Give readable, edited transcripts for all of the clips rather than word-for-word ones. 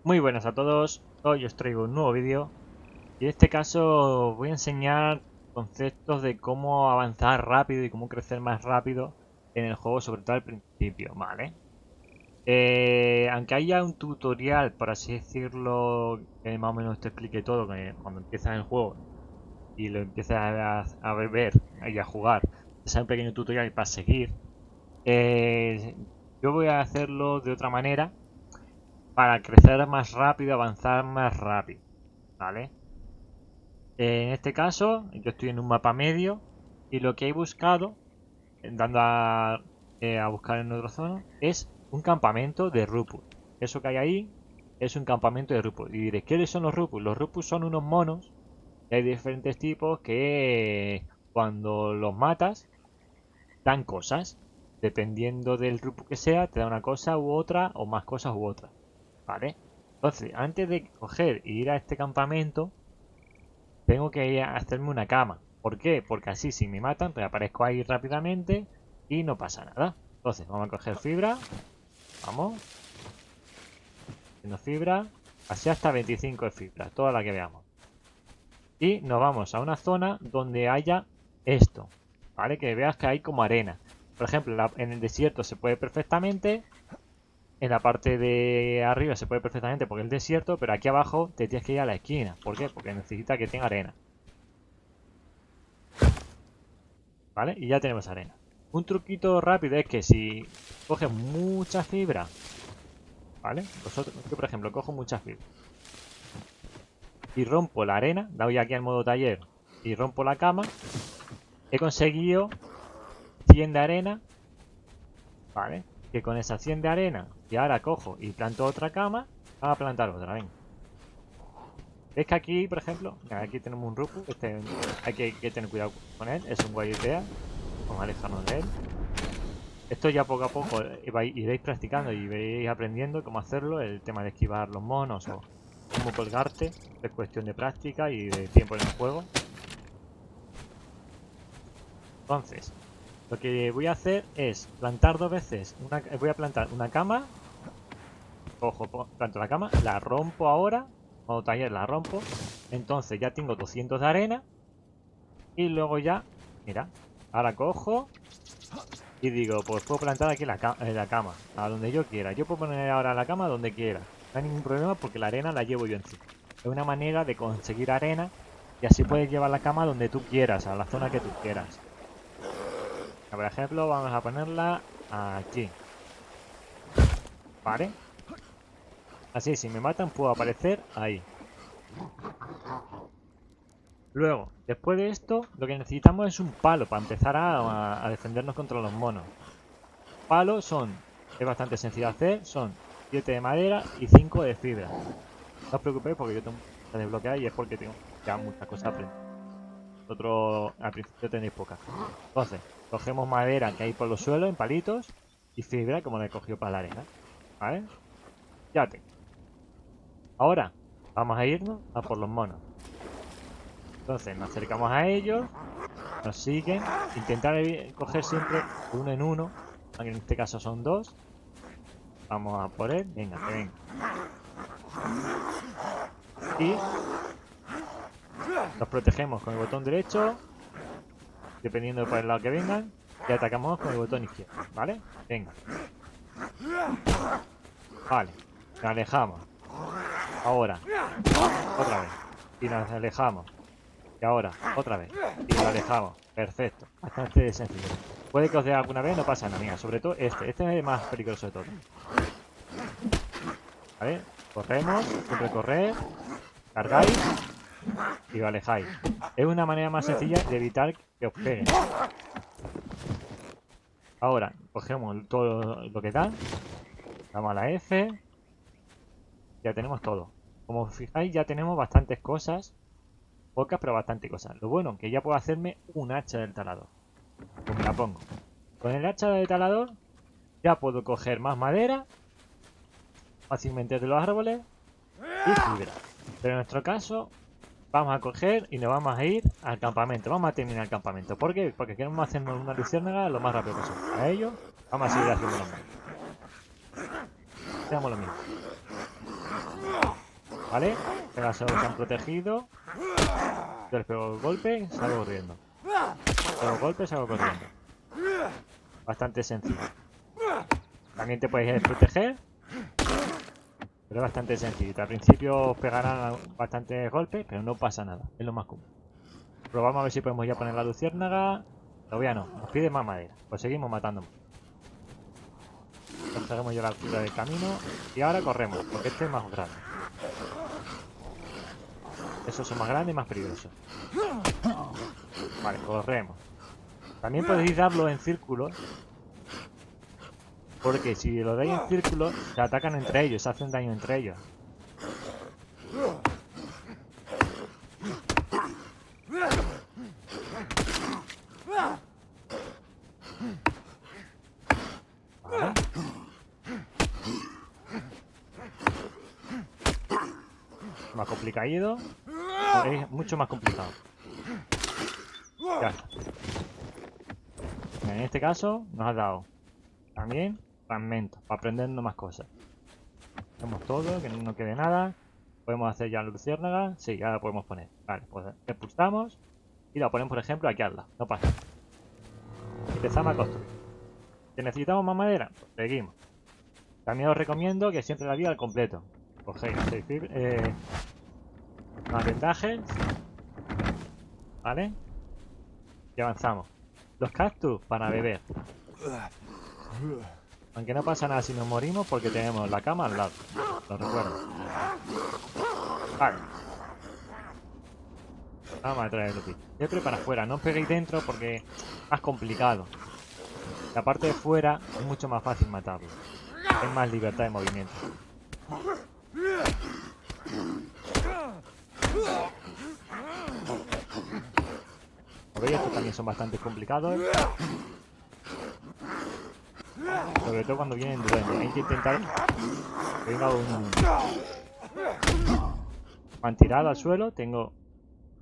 Muy buenas a todos, hoy os traigo un nuevo vídeo y en este caso os voy a enseñar conceptos de cómo avanzar rápido y cómo crecer más rápido en el juego, sobre todo al principio, ¿vale? Aunque haya un tutorial, por así decirlo, que más o menos te explique todo que cuando empiezas el juego y lo empiezas a ver y a jugar, es un pequeño tutorial para seguir. eh, yo voy a hacerlo de otra manera para crecer más rápido, avanzar más rápido, ¿vale? En este caso, yo estoy en un mapa medio y lo que he buscado, dando a buscar en otra zona, es un campamento de Rupus. Eso que hay ahí es un campamento de Rupus. Y diréis, ¿qué son los Rupus? Los Rupus son unos monos que hay diferentes tipos que cuando los matas dan cosas. Dependiendo del Rupus que sea, te da una cosa u otra o más cosas u otras. ¿Vale? Entonces, antes de coger y ir a este campamento, tengo que ir a hacerme una cama. ¿Por qué? Porque así si me matan, pues aparezco ahí rápidamente y no pasa nada. Entonces, vamos a coger fibra. Vamos. Haciendo fibra. Así hasta 25 de fibra, toda la que veamos. Y nos vamos a una zona donde haya esto. ¿Vale? Que veas que hay como arena. Por ejemplo, en el desierto se puede perfectamente. En la parte de arriba se puede perfectamente porque es desierto, pero aquí abajo te tienes que ir a la esquina. ¿Por qué? Porque necesita que tenga arena. ¿Vale? Y ya tenemos arena. Un truquito rápido es que si coges mucha fibra, ¿vale? Yo por ejemplo cojo mucha fibra y rompo la arena, doy aquí al modo taller y rompo la cama, he conseguido 100 de arena, ¿vale? Que con esa 100 de arena, y ahora cojo y planto otra cama, vamos a plantar otra, venga. ¿Ves que aquí, por ejemplo, aquí tenemos un Rupu, hay que tener cuidado con él, es un guayutea, vamos a alejarnos de él. Esto ya poco a poco iréis practicando y iréis aprendiendo cómo hacerlo, el tema de esquivar los monos o cómo colgarte, es cuestión de práctica y de tiempo en el juego. Entonces, lo que voy a hacer es plantar dos veces, voy a plantar una cama, cojo, planto la cama, la rompo ahora, modo taller la rompo, entonces ya tengo 200 de arena y luego ya, mira, ahora cojo y digo, pues puedo plantar aquí la cama, a donde yo quiera. Yo puedo poner ahora la cama donde quiera. No hay ningún problema porque la arena la llevo yo encima. Es una manera de conseguir arena y así puedes llevar la cama donde tú quieras, a la zona que tú quieras. Por ejemplo, vamos a ponerla aquí. ¿Vale? Así, si me matan, puedo aparecer ahí. Luego, después de esto, lo que necesitamos es un palo para empezar a defendernos contra los monos. Palos es bastante sencillo de hacer, son 7 de madera y 5 de fibra. No os preocupéis porque yo tengo que desbloquear y es porque tengo ya muchas cosas aprendidas. Vosotros al principio tenéis pocas. Entonces, cogemos madera que hay por los suelos en palitos y fibra como la he cogido para la arena. ¿Vale? Ya tengo. Ahora, vamos a irnos a por los monos. Entonces, nos acercamos a ellos, nos siguen, intentar coger siempre uno en uno, aunque en este caso son dos. Vamos a por él, venga, que venga. Y los protegemos con el botón derecho, dependiendo por el lado que vengan, y atacamos con el botón izquierdo, ¿vale? Venga. Vale, nos alejamos. Ahora, otra vez. Y nos alejamos. Y ahora, otra vez. Y nos alejamos. Perfecto. Bastante sencillo. Puede que os dé alguna vez, no pasa nada. Mira, sobre todo este. Este es el más peligroso de todo. ¿Vale? Corremos, siempre correr. Cargáis y os alejáis. Es una manera más sencilla de evitar que os peguen. Ahora, cogemos todo lo que da. Damos a la F. Ya tenemos todo. Como os fijáis, ya tenemos bastantes cosas. Pocas, pero bastantes cosas. Lo bueno, que ya puedo hacerme un hacha del talador. Pues me la pongo. Con el hacha del talador ya puedo coger más madera fácilmente de los árboles y fibra. Pero en nuestro caso, vamos a coger y nos vamos a ir al campamento. Vamos a terminar el campamento. ¿Por qué? Porque queremos hacernos una luciérnaga lo más rápido posible. A ello, vamos a seguir haciendo lo mismo. Hacemos lo mismo. ¿Vale? Ahora se han protegido. Yo les pego el golpe, salgo corriendo. Pego el golpe, salgo corriendo. Bastante sencillo. También te puedes proteger. Pero es bastante sencillo. Al principio os pegarán bastantes golpes, pero no pasa nada. Es lo más común. Probamos a ver si podemos ya poner la luciérnaga. Todavía no. Nos pide más madera. Pues seguimos matando. Conseguimos ya la altura del camino. Y ahora corremos, porque este es más grande. Esos son más grandes y más peligrosos. Vale, corremos. También podéis darlo en círculos. Porque si lo dais en círculos, se atacan entre ellos, se hacen daño entre ellos. Vale. Más complicado. Es mucho más complicado. Ya está. En este caso nos ha dado también fragmentos para aprendernos más cosas. Hacemos todo, que no quede nada. Podemos hacer ya la luciérnaga. Sí, ya la podemos poner. Vale, pues expulsamos y la ponemos, por ejemplo, aquí al lado. No pasa nada. Empezamos a construir. Si necesitamos más madera, pues seguimos. También os recomiendo que siempre la vida al completo. Cogéis más vendajes. ¿Vale? Y avanzamos. Los cactus para beber. Aunque no pasa nada si nos morimos porque tenemos la cama al lado. Lo recuerdo. Vale. Vamos a traer el bicho. Siempre para afuera. No os peguéis dentro porque es más complicado. La parte de fuera es mucho más fácil matarlo. Hay más libertad de movimiento. Como veis, estos también son bastante complicados. Sobre todo cuando vienen duendes. Hay que intentar que venga me han tirado al suelo. Tengo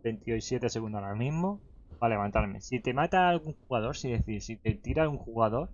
27 segundos ahora mismo para levantarme. Si te mata algún jugador, es decir, si te tira un jugador,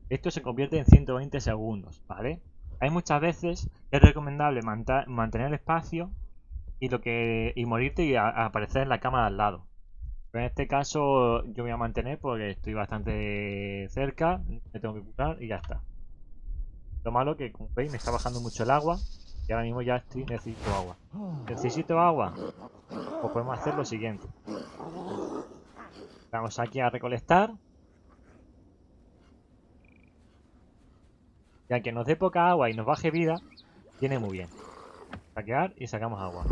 esto se convierte en 120 segundos, ¿vale? Hay muchas veces que es recomendable mantener el espacio y morirte y aparecer en la cama de al lado. Pero en este caso yo voy a mantener porque estoy bastante cerca, me tengo que curar y ya está. Lo malo que, como veis, me está bajando mucho el agua y ahora mismo ya necesito agua. ¿Necesito agua? Pues podemos hacer lo siguiente. Vamos aquí a recolectar. Ya que nos dé poca agua y nos baje vida, viene muy bien. Saquear y sacamos agua.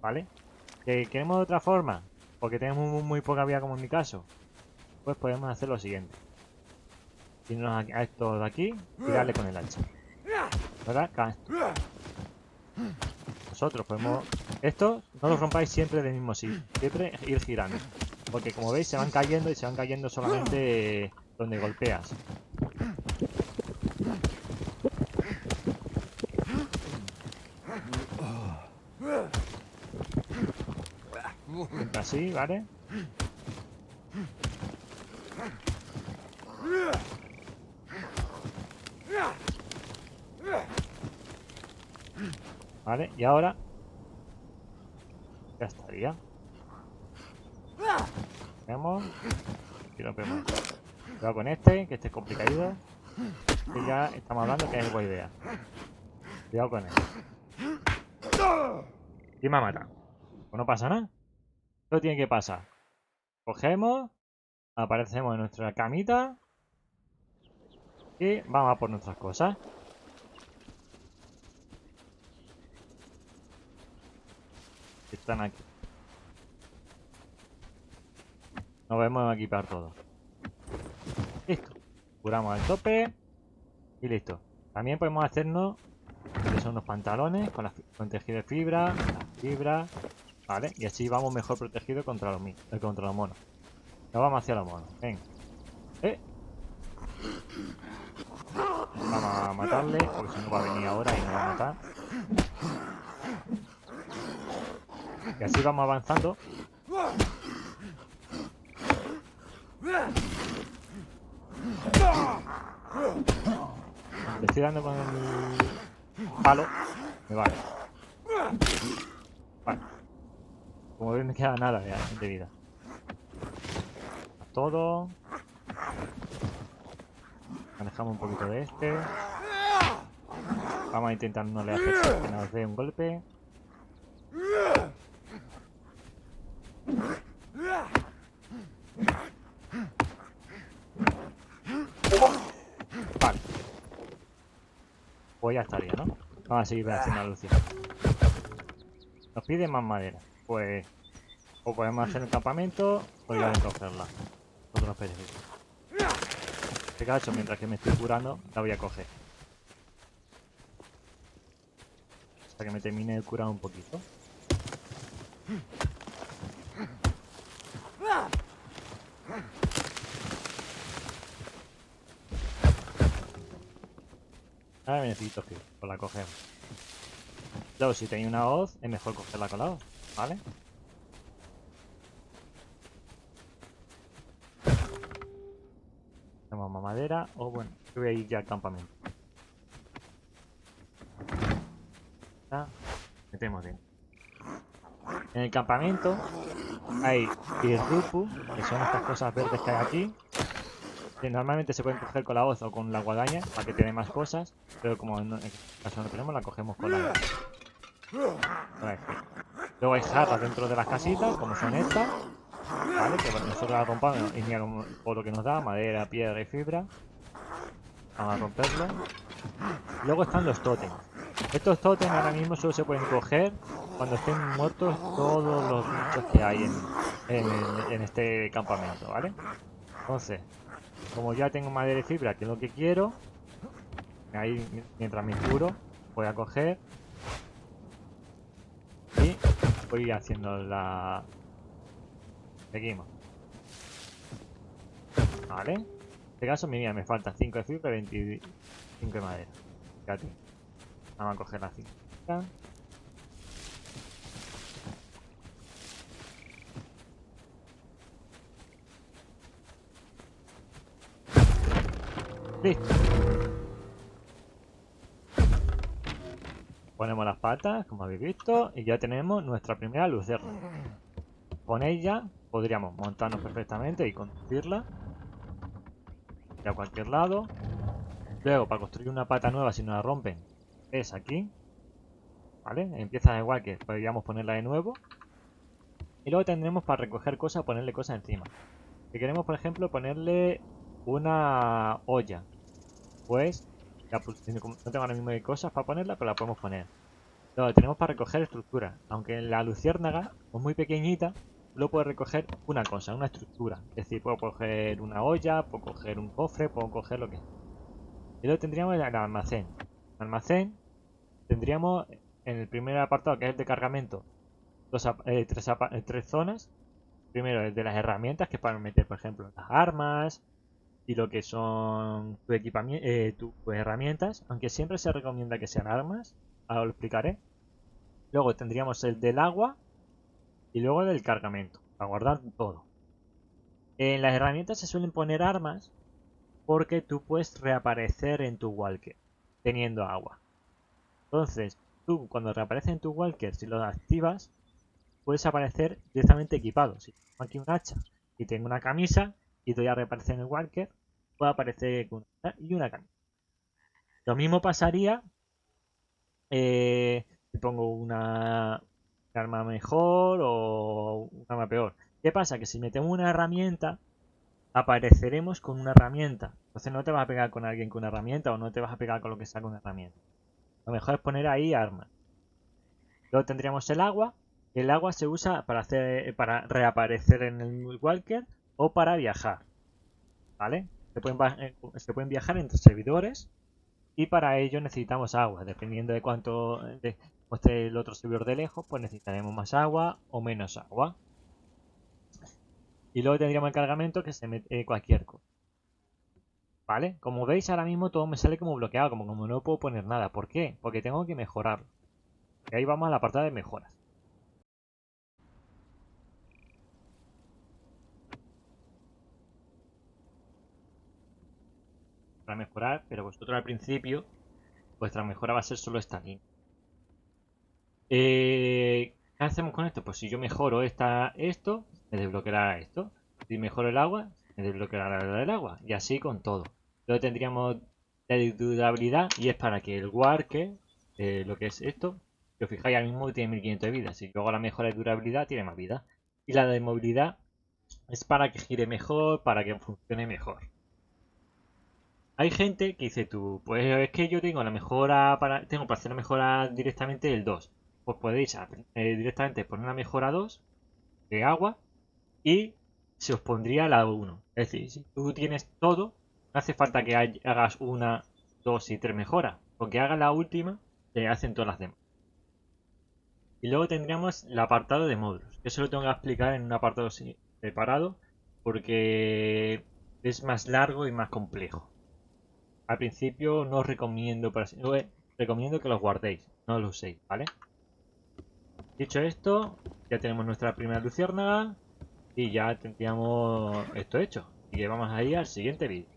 ¿Vale? ¿Que queremos de otra forma? Porque tenemos muy poca vida como en mi caso. Pues podemos hacer lo siguiente. Irnos a estos de aquí y darle con el hacha. ¿Verdad? Nosotros podemos... Esto no lo rompáis siempre del mismo sitio. Siempre ir girando. Porque como veis se van cayendo y se van cayendo solamente donde golpeas. Así, ¿vale? Vale, y ahora ya estaría. Vemos. Y lo vemos. Cuidado con este, que este es complicado. Que ya estamos hablando que es buena idea. Cuidado con él. Y me ha matado. Pues no pasa nada. Esto tiene que pasar. Cogemos, aparecemos en nuestra camita y vamos a por nuestras cosas. Están aquí. Nos vemos a equipar todo. Listo. Curamos al tope y listo. También podemos hacernos que son unos pantalones con tejido de fibra, vale, y así vamos mejor protegidos contra los monos. Ya vamos hacia los monos. Venga. Vamos a matarle, porque si no va a venir ahora y nos va a matar. Y así vamos avanzando. Le estoy dando con el palo. Me vale. Como veis me queda nada de vida. Todo. Manejamos un poquito de este. Vamos a intentar no le hacer que nos dé un golpe. Vale. Pues ya estaría, ¿no? Vamos a seguir haciendo la lucia. Nos pide más madera. Pues o podemos hacer un campamento o ir a recogerla. Otros específicos. En este caso, mientras que me estoy curando, la voy a coger. Hasta que me termine de curar un poquito. Ahora me necesito que pues la cogemos. Luego, si tenéis una hoz, es mejor cogerla con la hoz, ¿vale? Tenemos más madera, o bueno, yo voy a ir ya al campamento. Ya, metemos dentro. En el campamento hay Irrupu, que son estas cosas verdes que hay aquí. Que normalmente se pueden coger con la hoz o con la guadaña para que tiene más cosas, pero como en este caso no tenemos, la cogemos con la hoz. Luego hay jarras dentro de las casitas, como son estas, ¿vale? Que nosotros las rompamos y mira por lo que nos da, madera, piedra y fibra. Vamos a romperlo. Luego están los tótems. Estos tótems ahora mismo solo se pueden coger cuando estén muertos todos los bichos que hay en este campamento, ¿vale? Entonces, como ya tengo madera y fibra, que es lo que quiero, ahí mientras me curo, voy a coger y voy haciendo la... Seguimos. ¿Vale? En este caso, mira, me faltan 5 de fibra y 25 de madera. Fíjate. Vamos a coger la 5. Listo. Ponemos las patas, como habéis visto, y ya tenemos nuestra primera lucerna. Con ella podríamos montarnos perfectamente y conducirla a cualquier lado. Luego, para construir una pata nueva, si nos la rompen, es aquí. ¿Vale? Empieza igual que podríamos ponerla de nuevo. Y luego tendremos para recoger cosas, ponerle cosas encima. Si queremos, por ejemplo, ponerle una olla, pues ya, no tengo ahora mismo de cosas para ponerla, pero la podemos poner. Luego tenemos para recoger estructura. Aunque la luciérnaga es muy pequeñita, solo puede recoger una cosa, una estructura. Es decir, puedo coger una olla, puedo coger un cofre, puedo coger lo que sea. Y luego tendríamos el almacén. El almacén tendríamos en el primer apartado, que es el de cargamento, tres zonas. Primero el de las herramientas, que es para meter, por ejemplo, las armas y lo que son tu equipamiento, tus herramientas, aunque siempre se recomienda que sean armas, ahora lo explicaré. Luego tendríamos el del agua y luego el del cargamento, para guardar todo. En las herramientas se suelen poner armas porque tú puedes reaparecer en tu walker teniendo agua. Entonces, tú cuando reaparece en tu walker, si lo activas, puedes aparecer directamente equipado. Si tengo aquí un hacha y tengo una camisa y doy a reaparecer en el walker, puede aparecer con una hacha y una camisa. Lo mismo pasaría si pongo una arma mejor o un arma peor. ¿Qué pasa? Que si metemos una herramienta, apareceremos con una herramienta. Entonces no te vas a pegar con alguien con una herramienta o no te vas a pegar con lo que sea con una herramienta. Lo mejor es poner ahí armas. Luego tendríamos el agua. El agua se usa para reaparecer en el walker o para viajar. ¿Vale? Se pueden viajar entre servidores y para ello necesitamos agua. Dependiendo de cuánto esté el otro servidor de lejos, pues necesitaremos más agua o menos agua. Y luego tendríamos el cargamento que se mete cualquier cosa. ¿Vale? Como veis ahora mismo todo me sale como bloqueado, como no puedo poner nada. ¿Por qué? Porque tengo que mejorarlo. Y ahí vamos al apartado de mejoras. Para mejorar, pero vosotros al principio, vuestra mejora va a ser solo esta línea. ¿Qué hacemos con esto? Pues si yo mejoro esto, me desbloqueará esto. Si mejoro el agua, me desbloqueará el agua. Y así con todo. Luego tendríamos la durabilidad y es para que el Worker, lo que es esto, si os fijáis ahora mismo tiene 1500 de vida. Si yo hago la mejora de durabilidad, tiene más vida. Y la de movilidad es para que gire mejor, para que funcione mejor. Hay gente que dice tú, pues es que yo tengo la mejora tengo para hacer la mejora directamente el 2. Pues podéis directamente poner una mejora 2 de agua y se os pondría la 1. Es decir, si tú tienes todo, no hace falta que hagas una, dos y tres mejoras. Porque hagas la última, te hacen todas las demás. Y luego tendríamos el apartado de módulos. Eso lo tengo que explicar en un apartado separado porque es más largo y más complejo. Al principio no os recomiendo, recomiendo que los guardéis, no los uséis, ¿vale? Dicho esto, ya tenemos nuestra primera luciérnaga y ya tendríamos esto hecho. Y que vamos a ir al siguiente vídeo.